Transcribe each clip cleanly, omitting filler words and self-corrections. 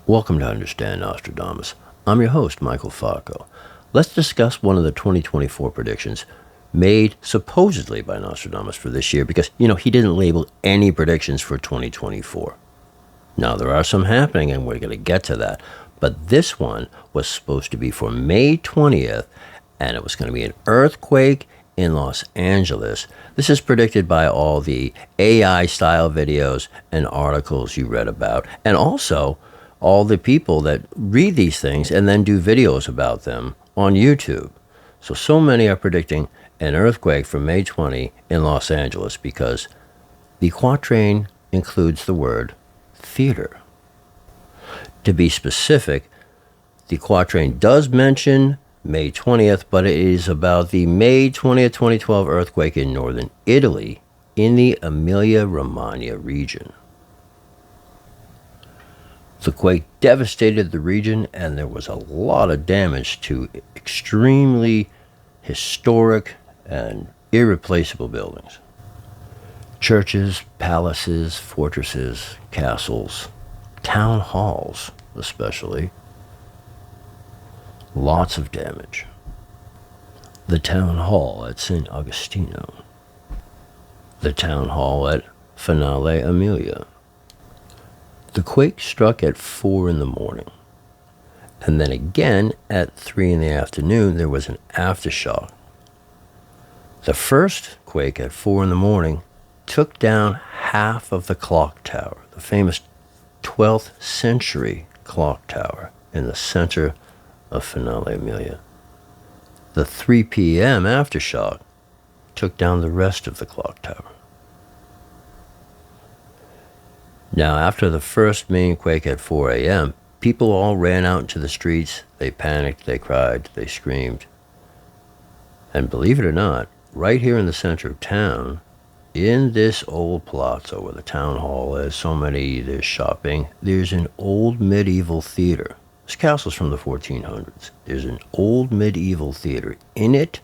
Welcome to Understand Nostradamus. I'm your host, Michael Falco. Let's discuss one of the 2024 predictions made supposedly by Nostradamus for this year because, he didn't label any predictions for 2024. Now, there are some happening, and we're going to get to that. But this one was supposed to be for May 20th, and it was going to be an earthquake in Los Angeles. This is predicted by all the AI-style videos and articles you read about, and also all the people that read these things and then do videos about them on YouTube. So many are predicting an earthquake for May 20 in Los Angeles because the quatrain includes the word theater. To be specific, the quatrain does mention May 20th, but it is about the May 20th, 2012 earthquake in northern Italy in the Emilia-Romagna region. The quake devastated the region, and there was a lot of damage to extremely historic and irreplaceable buildings. Churches, palaces, fortresses, castles, town halls especially. Lots of damage. The town hall at St. Agostino. The town hall at Finale Emilia. The quake struck at 4 in the morning. And then again at 3 in the afternoon, there was an aftershock. The first quake at 4 in the morning took down half of the clock tower, the famous 12th century clock tower in the center of Finale Emilia. The 3 p.m. aftershock took down the rest of the clock tower. Now, after the first main quake at 4 a.m., people all ran out into the streets. They panicked, they cried, they screamed. And believe it or not, right here in the center of town, in this old palazzo where the town hall is, there's shopping, there's an old medieval theater. This castle's from the 1400s. There's an old medieval theater in it,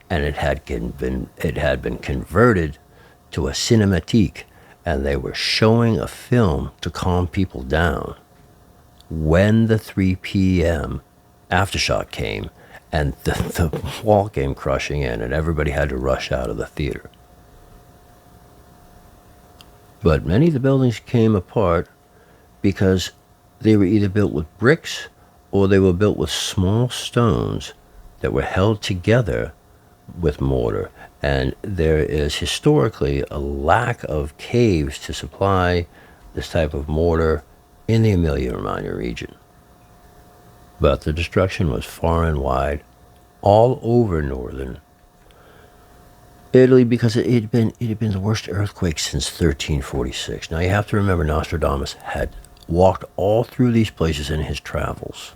and it had been converted to a cinematique, and they were showing a film to calm people down when the 3 p.m. aftershock came, and the wall came crushing in, and everybody had to rush out of the theater. But many of the buildings came apart because they were either built with bricks or they were built with small stones that were held together with mortar. And there is historically a lack of caves to supply this type of mortar in the Emilia-Romagna region. But the destruction was far and wide, all over northern Italy, because it had been the worst earthquake since 1346. Now you have to remember, Nostradamus had walked all through these places in his travels.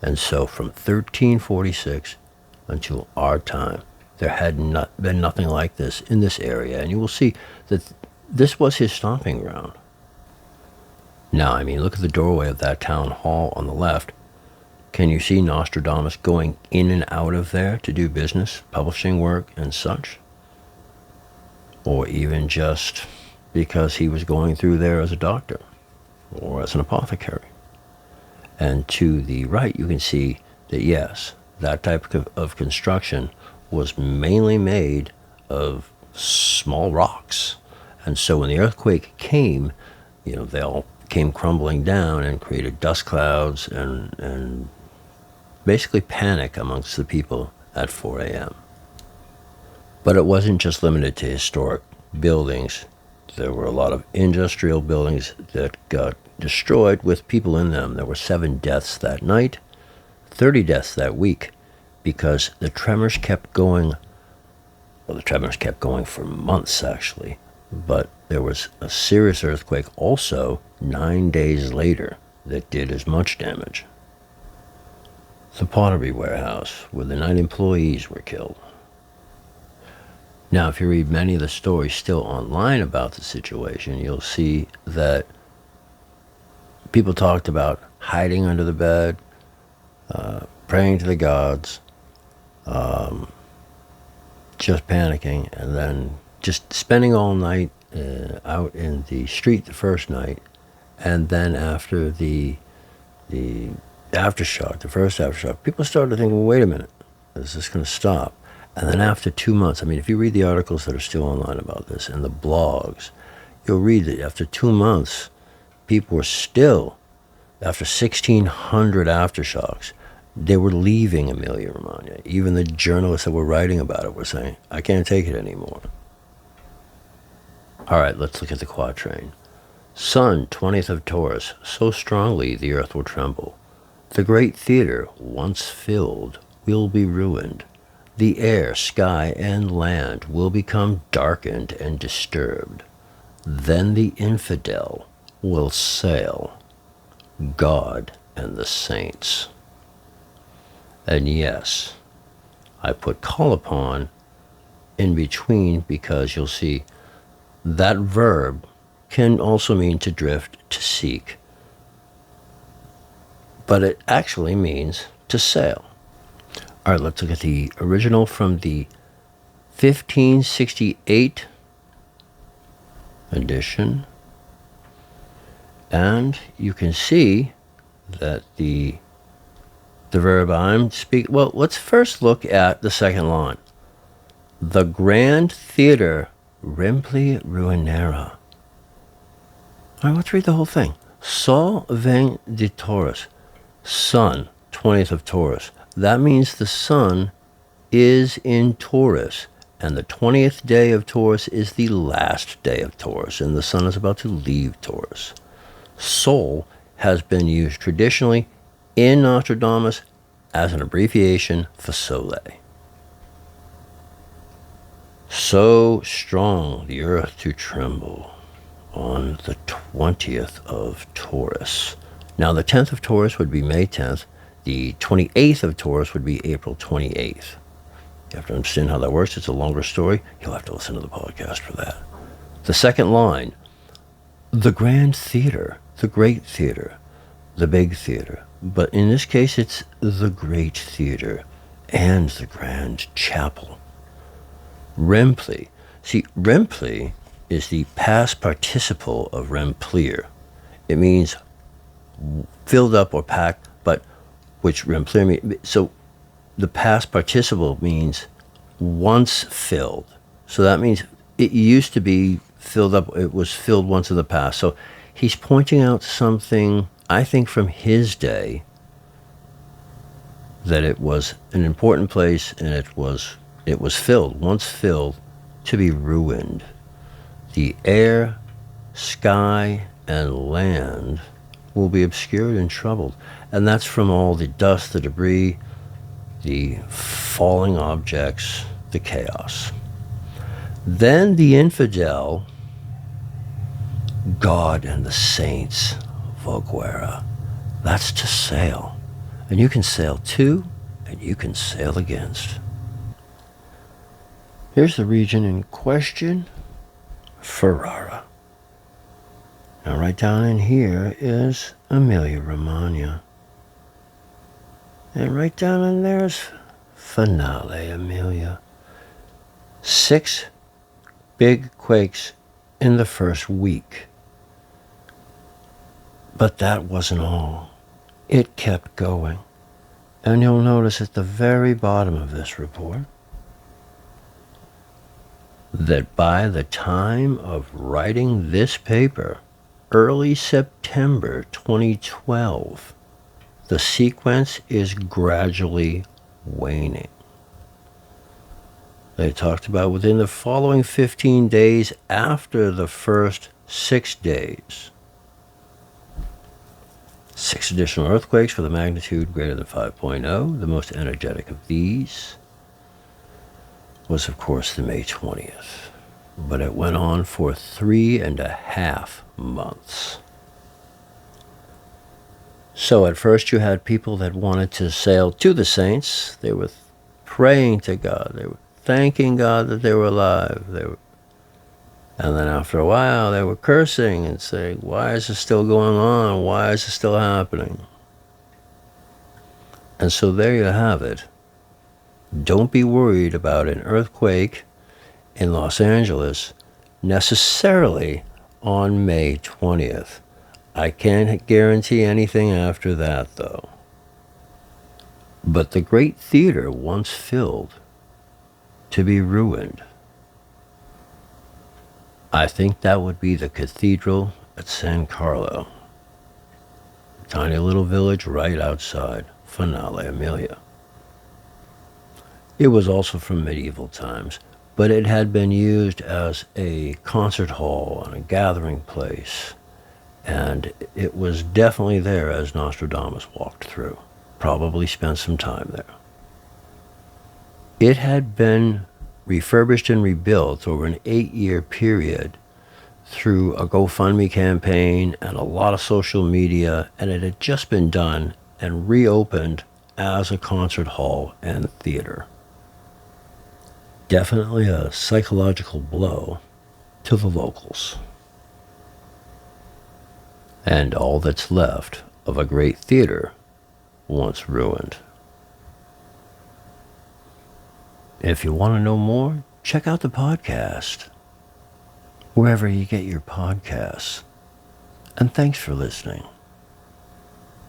And so from 1346 until our time, there had been nothing like this in this area. And you will see that this was his stomping ground. Now, look at the doorway of that town hall on the left. Can you see Nostradamus going in and out of there to do business, publishing work, and such? Or even just because he was going through there as a doctor or as an apothecary. And to the right, you can see that, yes, that type of construction was mainly made of small rocks. And so when the earthquake came, they all came crumbling down and created dust clouds and basically panic amongst the people at 4 a.m. But it wasn't just limited to historic buildings. There were a lot of industrial buildings that got destroyed with people in them. There were 7 deaths that night, 30 deaths that week, because the tremors kept going. Well, the tremors kept going for months, actually. But there was a serious earthquake also 9 days later that did as much damage. The pottery warehouse, where the 9 employees were killed. Now, if you read many of the stories still online about the situation, you'll see that people talked about hiding under the bed, praying to the gods, just panicking, and then just spending all night out in the street the first night, and then after the the aftershock, the first aftershock, people started to think, well, wait a minute, is this going to stop? And then after 2 months, I mean, if you read the articles that are still online about this and the blogs, you'll read that after 2 months, people were still, after 1,600 aftershocks, they were leaving Emilia-Romagna. Even the journalists that were writing about it were saying, I can't take it anymore. All right, let's look at the quatrain. Sun, 20th of Taurus, so strongly the earth will tremble. The great theater, once filled, will be ruined. The air, sky, and land will become darkened and disturbed. Then the infidel will sail, God and the saints. And yes, I put call upon in between because you'll see that verb can also mean to drift, to seek. But it actually means to sail. All right, let's look at the original from the 1568 edition. And you can see that the verb I'm speaking... Well, let's first look at the second line. The Grand Theater Rempli Ruinera. All right, let's read the whole thing. Sol veng de Taurus. Sun, 20th of Taurus. That means the sun is in Taurus. And the 20th day of Taurus is the last day of Taurus. And the sun is about to leave Taurus. Sol has been used traditionally in Nostradamus as an abbreviation for Sole. So strong the earth to tremble on the 20th of Taurus. Now the 10th of Taurus would be May 10th. The 28th of Taurus would be April 28th. You have to understand how that works. It's a longer story. You'll have to listen to the podcast for that. The second line, the Grand Theater, the Great Theater, the Big Theater. But in this case, it's the Great Theater and the Grand Chapel. Rempli. See, Rempli is the past participle of remplir. It means filled up or packed, but which remplir means. So the past participle means once filled. So that means it used to be filled up. It was filled once in the past. So he's pointing out something, I think, from his day, that it was an important place and it was filled, once filled, to be ruined. The air, sky, and land will be obscured and troubled. And that's from all the dust, the debris, the falling objects, the chaos. Then the infidel, God and the saints, Voguera. That's to sail. And you can sail to, and you can sail against. Here's the region in question, Ferrara. Now right down in here is Emilia-Romagna. And right down in there is Finale Emilia. 6 big quakes in the first week. But that wasn't all. It kept going. And you'll notice at the very bottom of this report that by the time of writing this paper, early September 2012, the sequence is gradually waning. They talked about within the following 15 days after the first 6 days, 6 additional earthquakes with a magnitude greater than 5.0. The most energetic of these was, of course, the May 20th. But it went on for 3.5 months. So at first you had people that wanted to sail to the saints. They were praying to God. They were thanking God that they were alive. And then after a while, they were cursing and saying, why is this still going on? Why is this still happening? And so there you have it. Don't be worried about an earthquake in Los Angeles necessarily on May 20th. I can't guarantee anything after that, though. But the great theater once filled to be ruined. I think that would be the cathedral at San Carlo. Tiny little village right outside Finale Amelia. It was also from medieval times, but it had been used as a concert hall and a gathering place, and it was definitely there as Nostradamus walked through. Probably spent some time there. It had been refurbished and rebuilt over an 8-year period through a GoFundMe campaign and a lot of social media, and it had just been done and reopened as a concert hall and theater. Definitely a psychological blow to the locals. And all that's left of a great theater once ruined. If you want to know more, check out the podcast, wherever you get your podcasts. And thanks for listening.